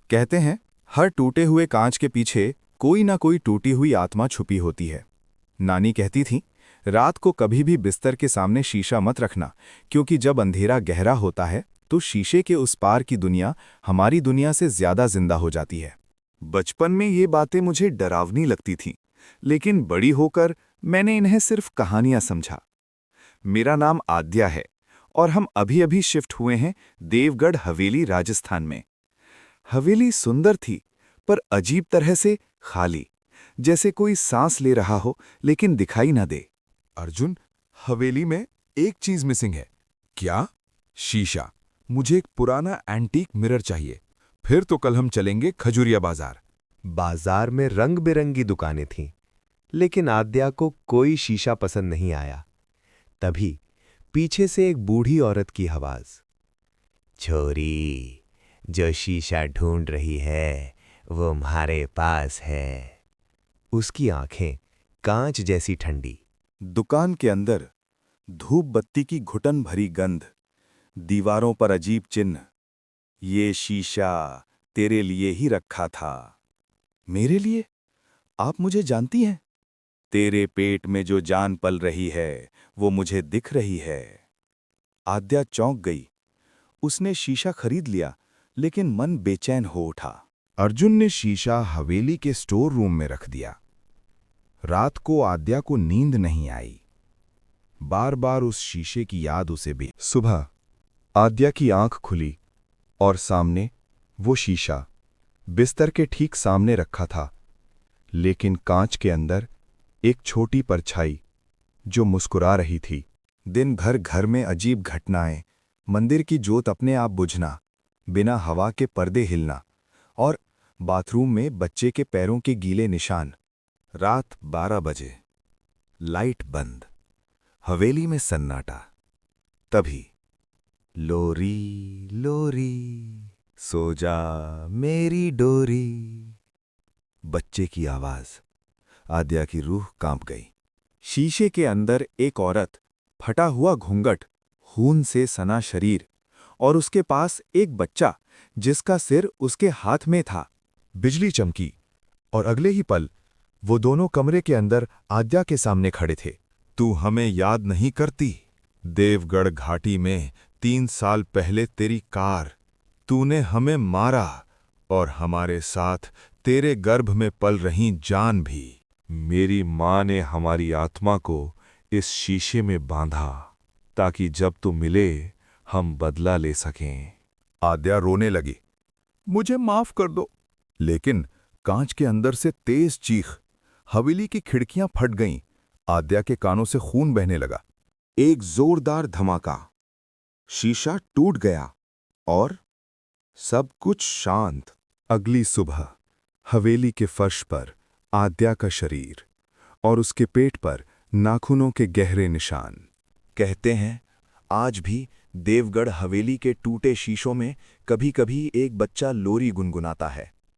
कहते हैं हर टूटे हुए कांच के पीछे कोई ना कोई टूटी हुई आत्मा छुपी होती है। नानी कहती थी, रात को कभी भी बिस्तर के सामने शीशा मत रखना, क्योंकि जब अंधेरा गहरा होता है तो शीशे के उस पार की दुनिया हमारी दुनिया से ज्यादा जिंदा हो जाती है। बचपन में ये बातें मुझे डरावनी लगती थीं, लेकिन बड़ी होकर मैंने इन्हें सिर्फ कहानियां समझा। मेरा नाम आद्या है और हम अभी-अभी शिफ्ट हुए हैं देवगढ़ हवेली, राजस्थान में। हवेली सुंदर थी, पर अजीब तरह से खाली, जैसे कोई सांस ले रहा हो लेकिन दिखाई न दे। अर्जुन, हवेली में एक चीज मिसिंग है। क्या? शीशा। मुझे एक पुराना एंटीक मिरर चाहिए। फिर तो कल हम चलेंगे खजुरिया बाजार। बाजार में रंग बिरंगी दुकानें थीं, लेकिन आद्या को कोई शीशा पसंद नहीं आया। तभी पीछे से एक बूढ़ी औरत की आवाज, छोरी, जो शीशा ढूंढ रही है वो हमारे पास है। उसकी आंखें कांच जैसी ठंडी। दुकान के अंदर धूप बत्ती की घुटन भरी गंध, दीवारों पर अजीब चिन्ह। ये शीशा तेरे लिए ही रखा था। मेरे लिए? आप मुझे जानती हैं? तेरे पेट में जो जान पल रही है वो मुझे दिख रही है। आद्या चौंक गई। उसने शीशा खरीद लिया, लेकिन मन बेचैन हो उठा। अर्जुन ने शीशा हवेली के स्टोर रूम में रख दिया। रात को आद्या को नींद नहीं आई। बार बार उस शीशे की याद उसे भी। सुबह आद्या की आंख खुली और सामने वो शीशा बिस्तर के ठीक सामने रखा था, लेकिन कांच के अंदर एक छोटी परछाई जो मुस्कुरा रही थी। दिन भर घर में अजीब घटनाएं, मंदिर की जोत अपने आप बुझना, बिना हवा के पर्दे हिलना और बाथरूम में बच्चे के पैरों के गीले निशान। रात 12 बजे, लाइट बंद, हवेली में सन्नाटा। तभी लोरी लोरी, सो जा मेरी डोरी, बच्चे की आवाज। आद्या की रूह कांप गई। शीशे के अंदर एक औरत, फटा हुआ घूंघट, खून से सना शरीर और उसके पास एक बच्चा जिसका सिर उसके हाथ में था। बिजली चमकी और अगले ही पल वो दोनों कमरे के अंदर आद्या के सामने खड़े थे। तू हमें याद नहीं करती? देवगढ़ घाटी में 3 साल पहले तेरी कार, तूने हमें मारा और हमारे साथ तेरे गर्भ में पल रही जान भी। मेरी माँ ने हमारी आत्मा को इस शीशे में बांधा ताकि जब तू मिले हम बदला ले सकें। आद्या रोने लगी, मुझे माफ कर दो। लेकिन कांच के अंदर से तेज चीख, हवेली की खिड़कियां फट गईं। आद्या के कानों से खून बहने लगा। एक जोरदार धमाका, शीशा टूट गया और सब कुछ शांत। अगली सुबह हवेली के फर्श पर आद्या का शरीर और उसके पेट पर नाखूनों के गहरे निशान। कहते हैं आज भी देवगढ़ हवेली के टूटे शीशों में कभी-कभी एक बच्चा लोरी गुनगुनाता है।